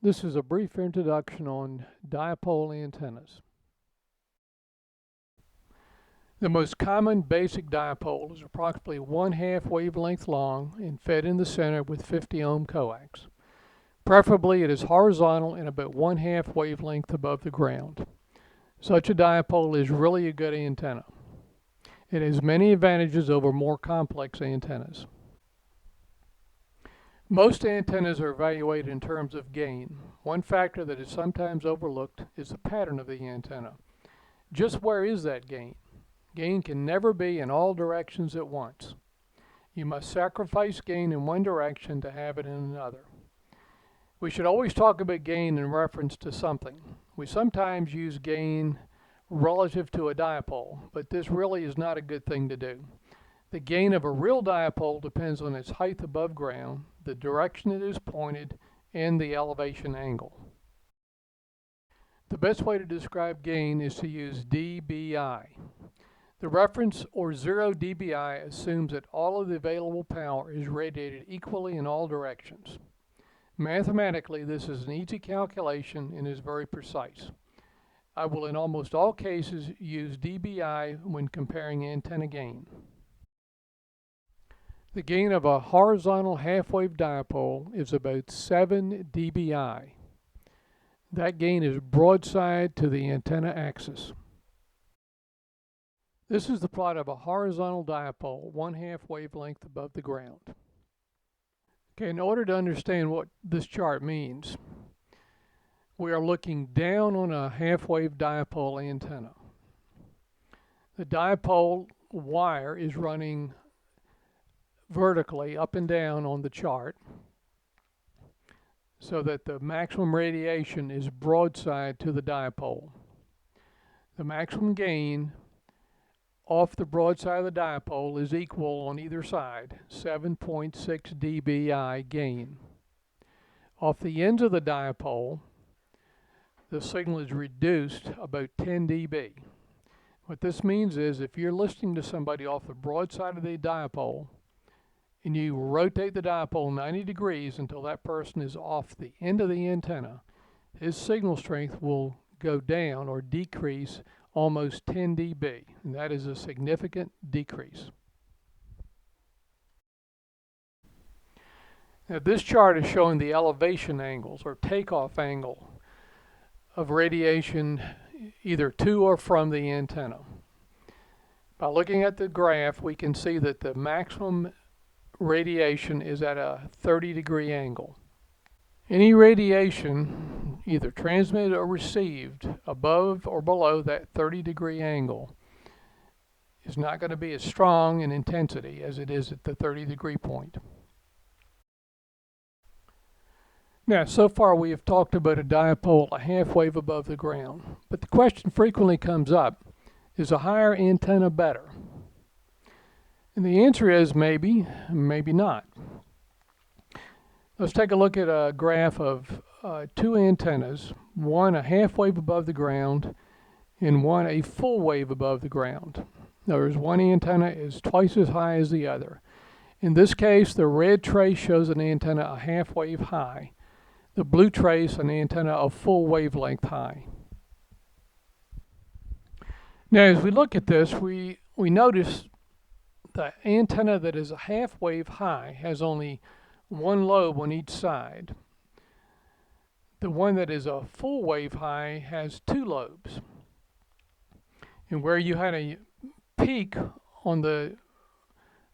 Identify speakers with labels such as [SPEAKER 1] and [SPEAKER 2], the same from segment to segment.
[SPEAKER 1] This is a brief introduction on dipole antennas. The most common basic dipole is approximately 1/2 wavelength long and fed in the center with 50 ohm coax. Preferably it is horizontal and about 1/2 wavelength above the ground. Such a dipole is really a good antenna. It has many advantages over more complex antennas. Most antennas are evaluated in terms of gain. One factor that is sometimes overlooked is the pattern of the antenna. Just where is that gain? Gain can never be in all directions at once. You must sacrifice gain in one direction to have it in another. We should always talk about gain in reference to something. We sometimes use gain relative to a dipole, but this really is not a good thing to do. The gain of a real dipole depends on its height above ground, the direction it is pointed, and the elevation angle. The best way to describe gain is to use dBi. The reference, or 0 dBi, assumes that all of the available power is radiated equally in all directions. Mathematically, this is an easy calculation and is very precise. I will in almost all cases use dBi when comparing antenna gain. The gain of a horizontal half-wave dipole is about 7 dBi. That gain is broadside to the antenna axis. This is the plot of a horizontal dipole, 1/2 wavelength above the ground. Okay, in order to understand what this chart means, we are looking down on a half-wave dipole antenna. The dipole wire is running vertically up and down on the chart so that the maximum radiation is broadside to the dipole. The maximum gain off the broadside of the dipole is equal on either side, 7.6 dBi gain. Off the ends of the dipole, the signal is reduced about 10 dB. What this means is if you're listening to somebody off the broadside of the dipole and you rotate the dipole 90 degrees until that person is off the end of the antenna, his signal strength will go down or decrease almost 10 dB, and that is a significant decrease. Now this chart is showing the elevation angles or takeoff angle of radiation either to or from the antenna. By looking at the graph, we can see that the maximum radiation is at a 30-degree angle. Any radiation, either transmitted or received, above or below that 30-degree angle is not going to be as strong in intensity as it is at the 30-degree point. Now, so far we have talked about a dipole a half-wave above the ground, but the question frequently comes up, is a higher antenna better? And the answer is maybe, maybe not. Let's take a look at a graph of two antennas, one a half wave above the ground and one a full wave above the ground. In other words, one antenna is twice as high as the other. In this case, the red trace shows an antenna a half wave high. The blue trace an antenna a full wavelength high. Now, as we look at this, we notice the antenna that is a half wave high has only one lobe on each side. The one that is a full wave high has two lobes. And where you had a peak on the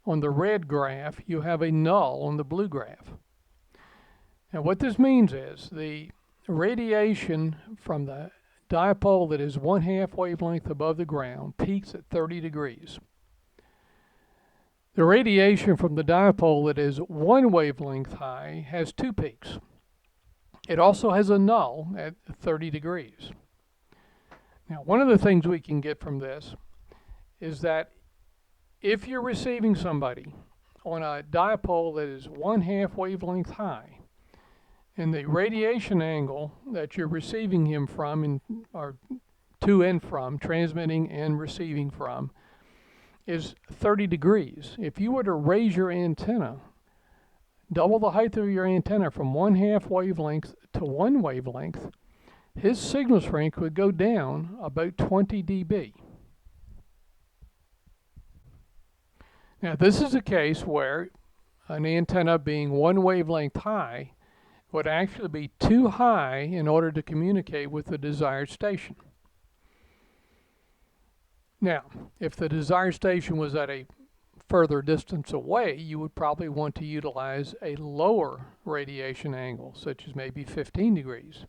[SPEAKER 1] red graph, you have a null on the blue graph. Now what this means is the radiation from the dipole that is 1/2 wavelength above the ground peaks at 30 degrees. The radiation from the dipole that is 1 wavelength high has two peaks. It also has a null at 30 degrees. Now, one of the things we can get from this is that if you're receiving somebody on a dipole that is 1/2 wavelength high, and the radiation angle that you're receiving him from, or to and from, transmitting and receiving from, is 30 degrees. If you were to raise your antenna double the height of your antenna from 1/2 wavelength to 1 wavelength, his signal strength would go down about 20 dB. Now, this is a case where an antenna being 1 wavelength high would actually be too high in order to communicate with the desired station. Now, if the desired station was at a further distance away, you would probably want to utilize a lower radiation angle, such as maybe 15 degrees.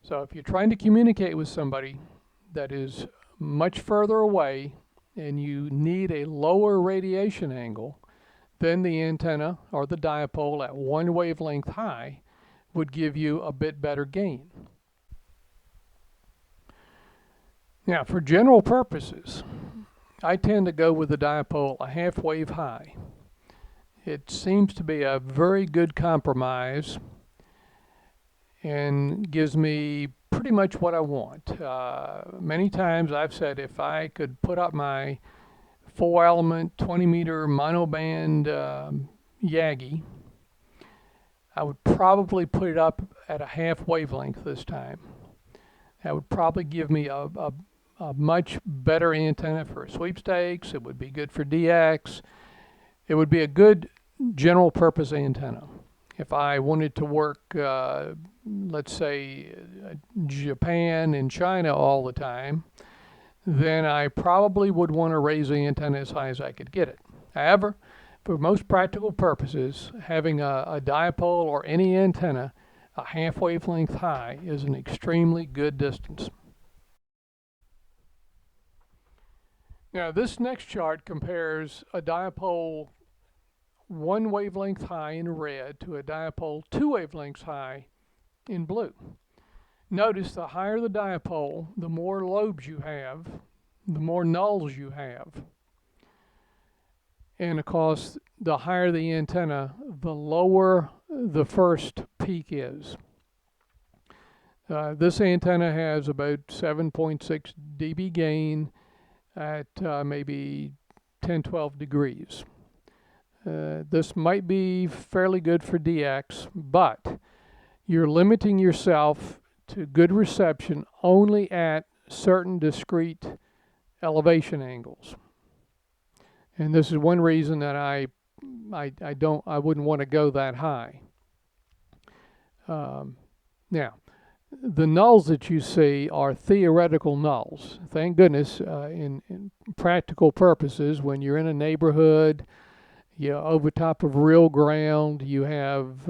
[SPEAKER 1] So if you're trying to communicate with somebody that is much further away and you need a lower radiation angle, then the antenna or the dipole at 1 wavelength high would give you a bit better gain. Now, for general purposes, I tend to go with the dipole a 1/2 wave high. It seems to be a very good compromise and gives me pretty much what I want. Many times I've said if I could put up my 4-element 20-meter monoband Yagi, I would probably put it up at a 1/2 wavelength this time. That would probably give me a much better antenna for sweepstakes. It would be good for DX. It would be a good general purpose antenna. If I wanted to work, let's say, Japan and China all the time, then I probably would want to raise the antenna as high as I could get it. However, for most practical purposes, having a dipole or any antenna a 1/2 wavelength high is an extremely good distance. Now, this next chart compares a dipole 1 wavelength high in red to a dipole 2 wavelengths high in blue. Notice the higher the dipole, the more lobes you have, the more nulls you have. And of course, the higher the antenna, the lower the first peak is. This antenna has about 7.6 dB gain at maybe 10-12 degrees. This might be fairly good for DX, but you're limiting yourself to good reception only at certain discrete elevation angles. And this is one reason that I wouldn't want to go that high. Now, the nulls that you see are theoretical nulls. Thank goodness, in practical purposes, when you're in a neighborhood, you're over top of real ground, you have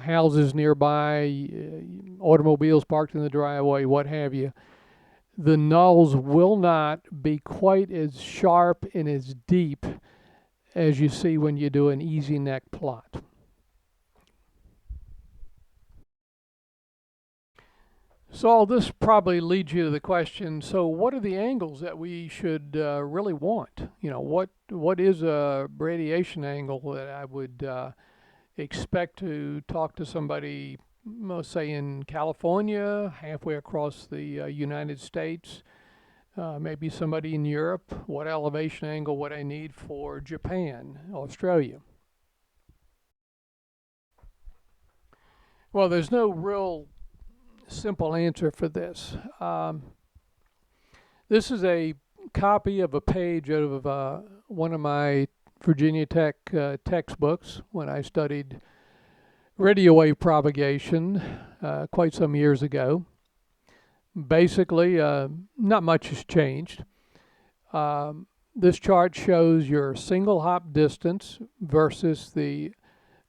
[SPEAKER 1] houses nearby, automobiles parked in the driveway, what have you, the nulls will not be quite as sharp and as deep as you see when you do an easy neck plot. So all this probably leads you to the question, so what are the angles that we should really want? You know, what is a radiation angle that I would expect to talk to somebody, let's say in California, halfway across the United States, maybe somebody in Europe? What elevation angle would I need for Japan, Australia? Well, there's no real simple answer for this. This is a copy of a page out of one of my Virginia Tech textbooks when I studied radio wave propagation quite some years ago. Basically, not much has changed. This chart shows your single hop distance versus the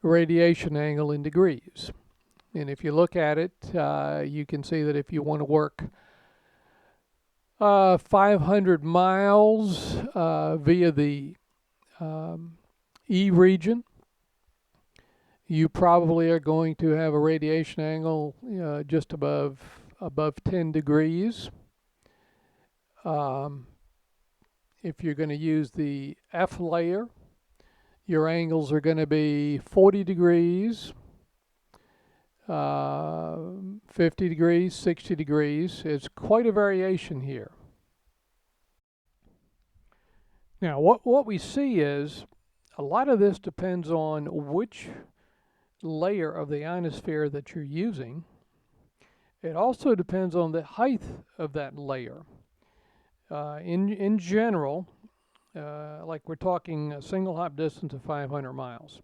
[SPEAKER 1] radiation angle in degrees. And if you look at it, you can see that if you want to work 500 miles via the E region, you probably are going to have a radiation angle just above 10 degrees. If you're going to use the F layer, your angles are going to be 40 degrees. 50 degrees, 60 degrees. It's quite a variation here. Now, what we see is A lot of this depends on which layer of the ionosphere that you're using. It also depends on the height of that layer. In general, like we're talking a single hop distance of 500 miles.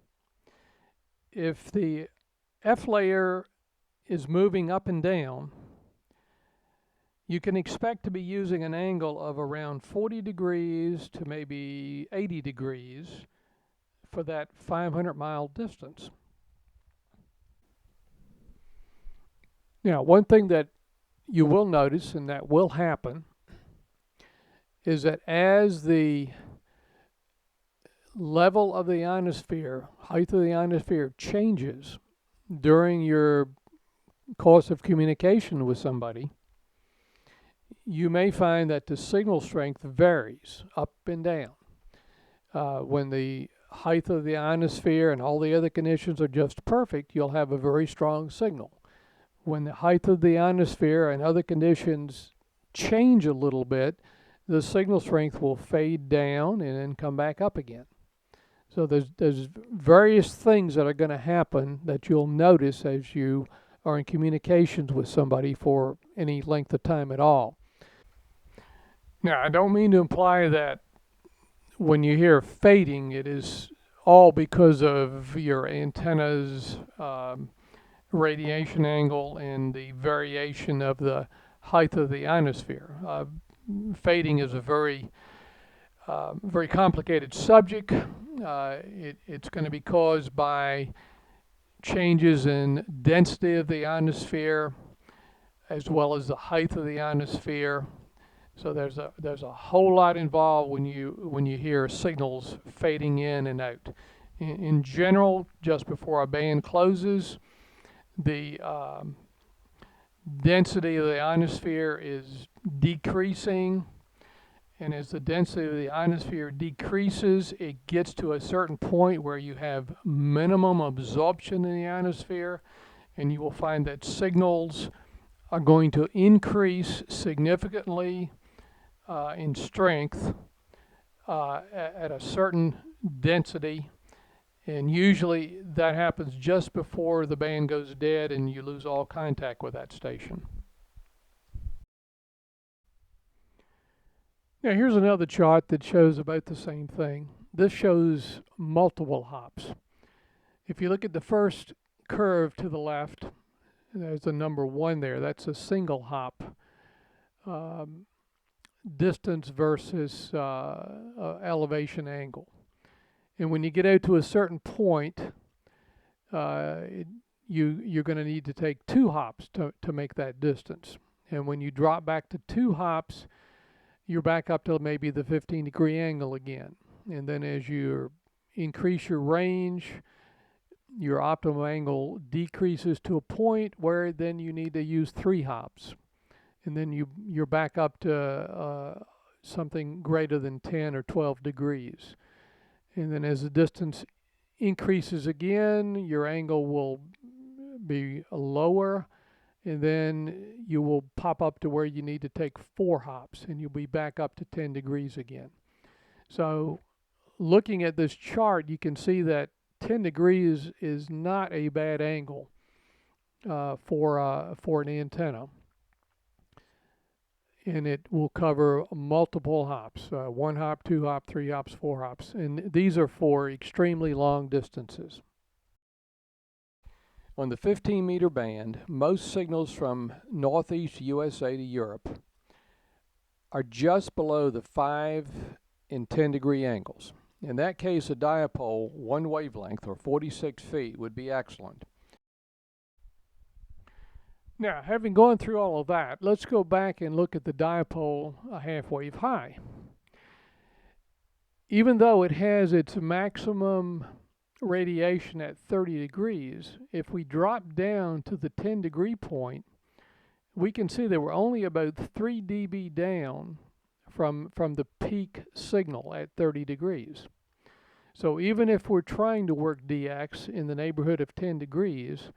[SPEAKER 1] If the F layer is moving up and down, you can expect to be using an angle of around 40 degrees to maybe 80 degrees for that 500-mile distance. Now, one thing that you will notice, and that will happen, is that as the level of the ionosphere, height of the ionosphere changes during your course of communication with somebody, you may find that the signal strength varies up and down. When the height of the ionosphere and all the other conditions are just perfect, you'll have a very strong signal. When the height of the ionosphere and other conditions change a little bit, the signal strength will fade down and then come back up again. So there's various things that are going to happen that you'll notice as you are in communications with somebody for any length of time at all. Now, I don't mean to imply that when you hear fading, it is all because of your antenna's radiation angle and the variation of the height of the ionosphere. Fading is a very complicated subject. It's going to be caused by changes in density of the ionosphere as well as the height of the ionosphere. So there's a whole lot involved when you hear signals fading in and out. In general, just before a band closes, the density of the ionosphere is decreasing, and as the density of the ionosphere decreases, it gets to a certain point where you have minimum absorption in the ionosphere, and you will find that signals are going to increase significantly in strength at a certain density, and usually that happens just before the band goes dead and you lose all contact with that station. Now here's another chart that shows about the same thing. This shows multiple hops. If you look at the first curve to the left, there's the number 1 there. That's a single hop distance versus elevation angle. And when you get out to a certain point, you're going to need to take 2 hops to make that distance. And when you drop back to 2 hops, you're back up to maybe the 15-degree angle again. And then as you increase your range, your optimal angle decreases to a point where then you need to use 3 hops. And then you're back up to something greater than 10 or 12 degrees. And then as the distance increases again, your angle will be lower, and then you will pop up to where you need to take 4 hops, and you'll be back up to 10 degrees again. So looking at this chart, you can see that 10 degrees is not a bad angle for an antenna. And it will cover multiple hops, 1 hop, 2 hop, 3 hops, 4 hops. And these are for extremely long distances. On the 15-meter band, most signals from northeast USA to Europe are just below the 5 and 10-degree angles. In that case, a dipole, 1 wavelength or 46 feet, would be excellent. Now, having gone through all of that, let's go back and look at the dipole a half-wave high. Even though it has its maximum radiation at 30 degrees, if we drop down to the 10-degree point, we can see that we're only about 3 dB down from the peak signal at 30 degrees. So even if we're trying to work DX in the neighborhood of 10 degrees,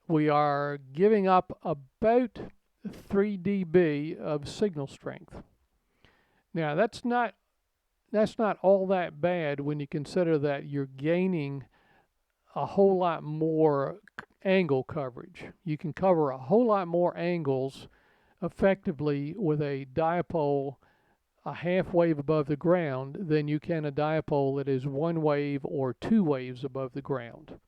[SPEAKER 1] we are giving up about 3 dB of signal strength. Now, that's not that's not all that bad when you consider that you're gaining a whole lot more angle coverage. You can cover a whole lot more angles effectively with a dipole a half wave above the ground than you can a dipole that is one wave or two waves above the ground.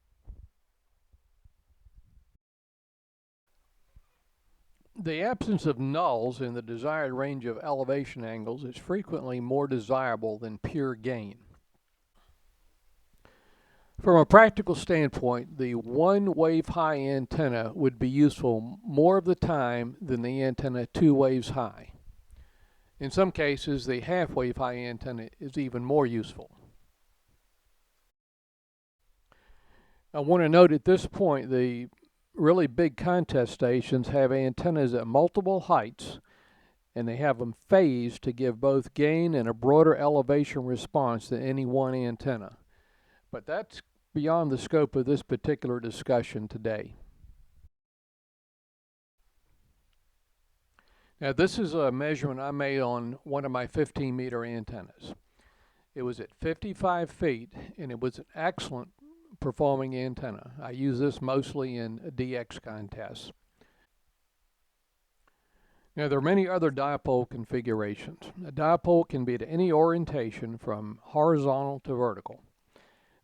[SPEAKER 1] The absence of nulls in the desired range of elevation angles is frequently more desirable than pure gain. From a practical standpoint, the one wave high antenna would be useful more of the time than the antenna two waves high. In some cases, the half wave high antenna is even more useful. I want to note at this point the really big contest stations have antennas at multiple heights, and they have them phased to give both gain and a broader elevation response than any one antenna. But that's beyond the scope of this particular discussion today. Now, this is a measurement I made on one of my 15-meter antennas. It was at 55 feet, and it was an excellent performing antenna. I use this mostly in DX contests. Now, there are many other dipole configurations. A dipole can be at any orientation from horizontal to vertical.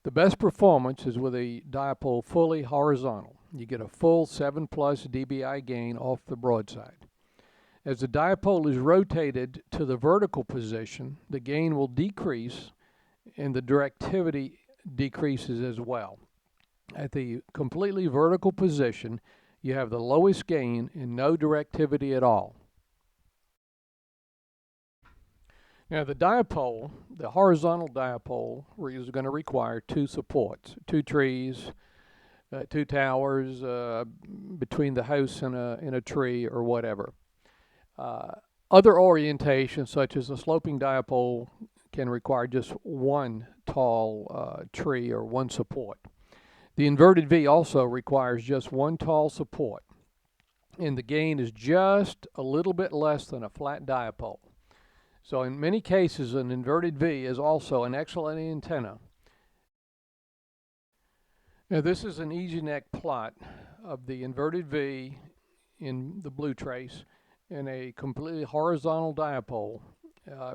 [SPEAKER 1] The best performance is with a dipole fully horizontal. You get a full 7+ dBi gain off the broadside. As the dipole is rotated to the vertical position, the gain will decrease and the directivity decreases as well. At the completely vertical position, you have the lowest gain and no directivity at all. Now the dipole, the horizontal dipole, is going to require two supports, two trees, two towers between the house and a tree or whatever. Other orientations, such as a sloping dipole, can require just one tall tree or one support. The inverted V also requires just one tall support, and the gain is just a little bit less than a flat dipole. So in many cases, an inverted V is also an excellent antenna. Now this is an easy neck plot of the inverted V in the blue trace and a completely horizontal dipole,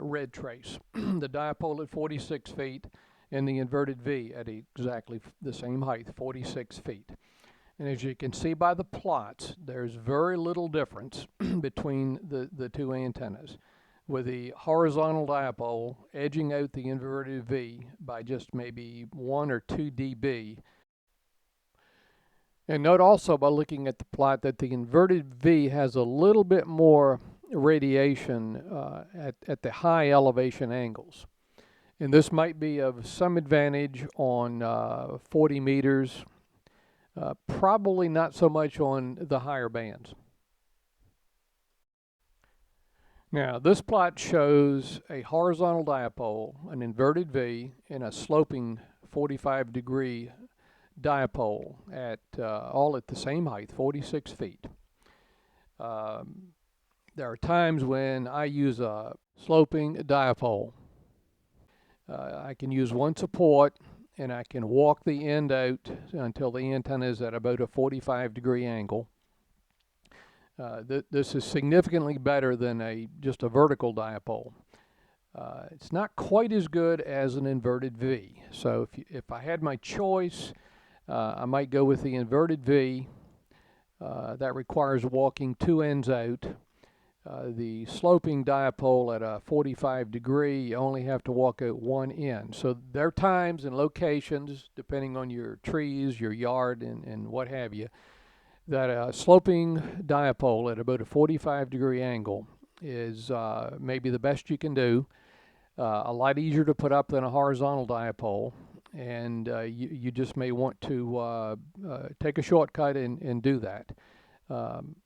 [SPEAKER 1] red trace. The dipole at 46 feet and the inverted V at exactly the same height, 46 feet. And as you can see by the plots, there's very little difference between the two antennas, with the horizontal dipole edging out the inverted V by just maybe 1 or 2 dB. And note also by looking at the plot that the inverted V has a little bit more radiation at the high elevation angles. And this might be of some advantage on 40 meters, probably not so much on the higher bands. Now, this plot shows a horizontal dipole, an inverted V, and a sloping 45-degree dipole at all at the same height, 46 feet. There are times when I use a sloping dipole. I can use one support, and I can walk the end out until the antenna is at about a 45-degree angle. This is significantly better than just a vertical dipole. It's not quite as good as an inverted V. So if I had my choice, I might go with the inverted V. That requires walking two ends out. The sloping dipole at a 45-degree, you only have to walk out one end. So there are times and locations, depending on your trees, your yard, and what have you, that a sloping dipole at about a 45-degree angle is maybe the best you can do. A lot easier to put up than a horizontal dipole, and you just may want to take a shortcut and do that.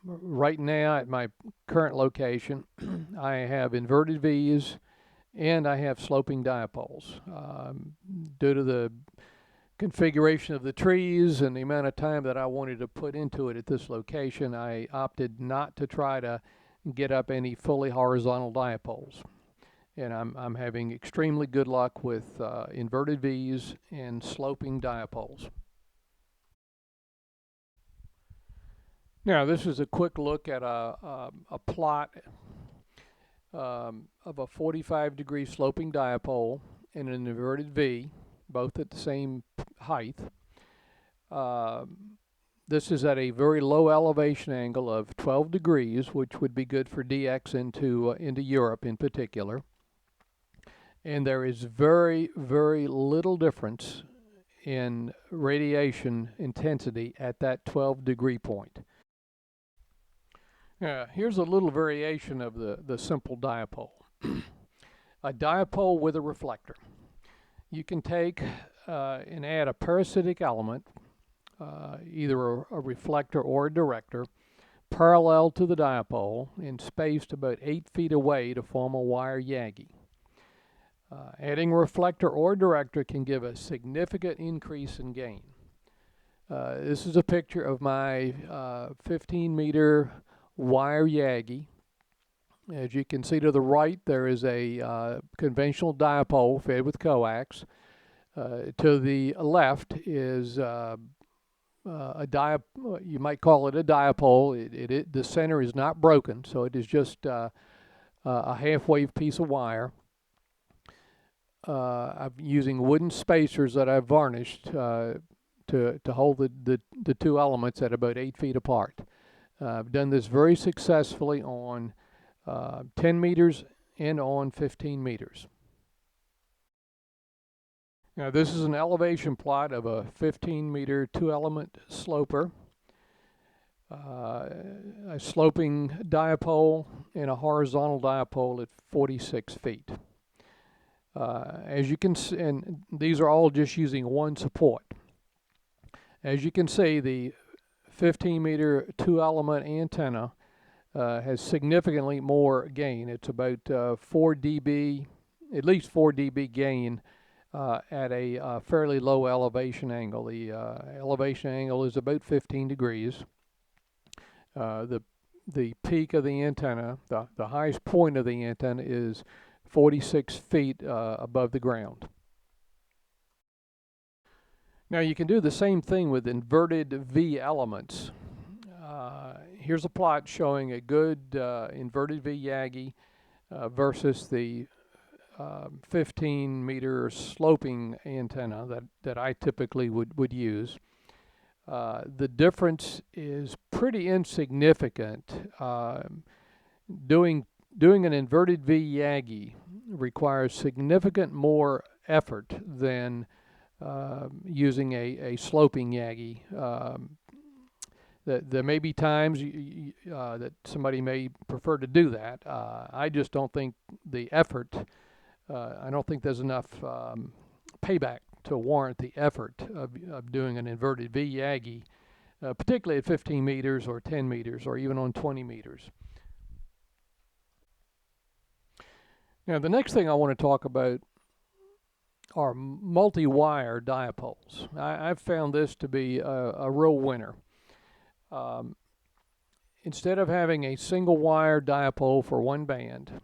[SPEAKER 1] Right now at my current location, I have inverted V's and I have sloping dipoles. Due to the configuration of the trees and the amount of time that I wanted to put into it at this location, I opted not to try to get up any fully horizontal dipoles. and I'm having extremely good luck with inverted V's and sloping dipoles. Now this is a quick look at a plot of a 45-degree sloping dipole and an inverted V, both at the same height. This is at a very low elevation angle of 12 degrees, which would be good for DX into Europe in particular. And there is very, very little difference in radiation intensity at that 12-degree point. Here's a little variation of the simple dipole. A dipole with a reflector. You can take and add a parasitic element, either a reflector or a director, parallel to the dipole and spaced about 8 feet away to form a wire Yagi. Adding a reflector or director can give a significant increase in gain. This is a picture of my 15-meter wire Yagi. As you can see to the right, there is a conventional dipole fed with coax. To the left is you might call it a dipole. The center is not broken, so it is just a half-wave piece of wire. I'm using wooden spacers that I've varnished to hold the two elements at about 8 feet apart. I've done this very successfully on 10 meters and on 15 meters. Now this is an elevation plot of a 15-meter two-element sloper, a sloping dipole and a horizontal dipole at 46 feet. As you can see, and these are all just using one support. As you can see, the 15-meter two-element antenna has significantly more gain. It's about 4 dB, at least 4 dB gain at a fairly low elevation angle. The elevation angle is about 15 degrees. The peak of the antenna, the highest point of the antenna is 46 feet above the ground. Now you can do the same thing with inverted V elements. Here's a plot showing a good inverted V Yagi versus the 15-meter sloping antenna that I typically would use. The difference is pretty insignificant. Doing an inverted V Yagi requires significant more effort than using a sloping Yagi. There may be times that somebody may prefer to do that. I just don't think the effort, I don't think there's enough payback to warrant the effort of doing an inverted V Yagi, particularly at 15 meters or 10 meters or even on 20 meters. Now the next thing I want to talk about are multi-wire dipoles. I've found this to be a real winner. Instead of having a single wire dipole for one band,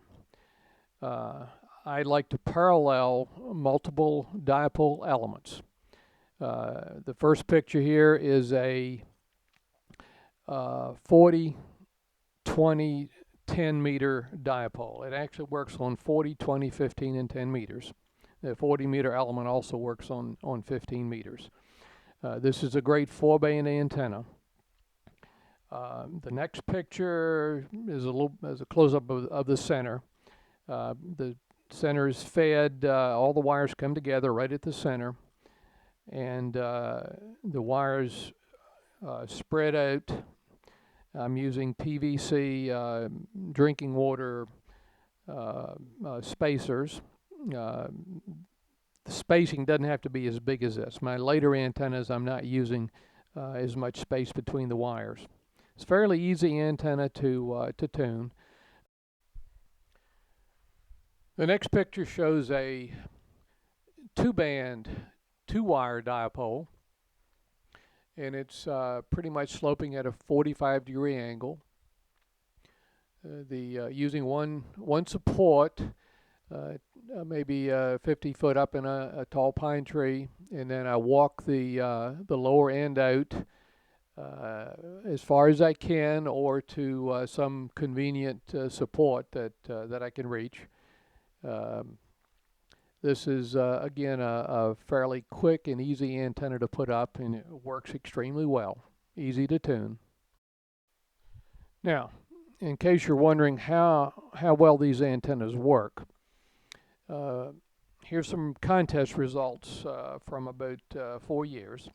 [SPEAKER 1] I like to parallel multiple dipole elements. The first picture here is a 40, 20, 10 meter dipole. It actually works on 40, 20, 15, and 10 meters. The 40-meter element also works on 15 meters. This is a great 4-band antenna. The next picture is a close-up of the center. The center is fed, all the wires come together right at the center, and the wires spread out. I'm using PVC drinking water spacers. The spacing doesn't have to be as big as this. My later antennas, I'm not using as much space between the wires. It's a fairly easy antenna to tune. The next picture shows a two-band, two-wire dipole, and it's pretty much sloping at a 45-degree angle. Using one support, maybe 50 foot up in a tall pine tree, and then I walk the lower end out as far as I can, or to some convenient support that I can reach. Um, this is again a fairly quick and easy antenna to put up, and it works extremely well. Easy to tune. Now, in case you're wondering how well these antennas work, uh, here's some contest results from about 4 years.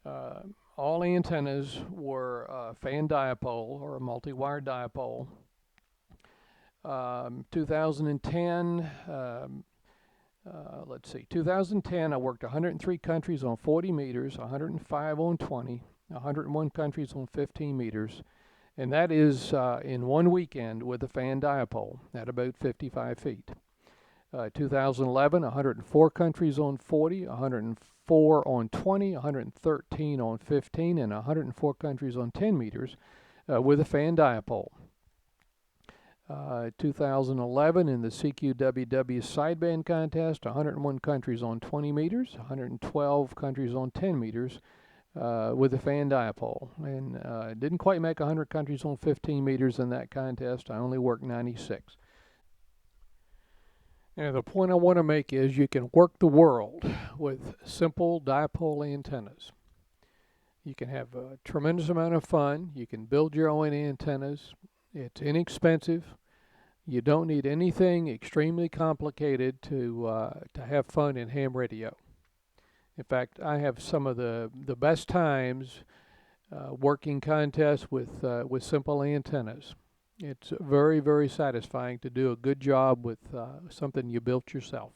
[SPEAKER 1] Uh, all antennas were fan dipole or a multi-wire dipole. 2010, let's see, 2010, I worked 103 countries on 40 meters, 105 on 20, 101 countries on 15 meters, and that is in one weekend with a fan dipole at about 55 feet. 2011, 104 countries on 40, 104 on 20, 113 on 15, and 104 countries on 10 meters with a fan dipole. 2011 in the CQWW sideband contest, 101 countries on 20 meters, 112 countries on 10 meters with a fan dipole. And didn't quite make 100 countries on 15 meters in that contest. I only worked 96. Now, the point I want to make is you can work the world with simple dipole antennas. You can have a tremendous amount of fun. You can build your own antennas. It's inexpensive. You don't need anything extremely complicated to have fun in ham radio. In fact, I have some of the best times working contests with simple antennas. It's very, very satisfying to do a good job with something you built yourself.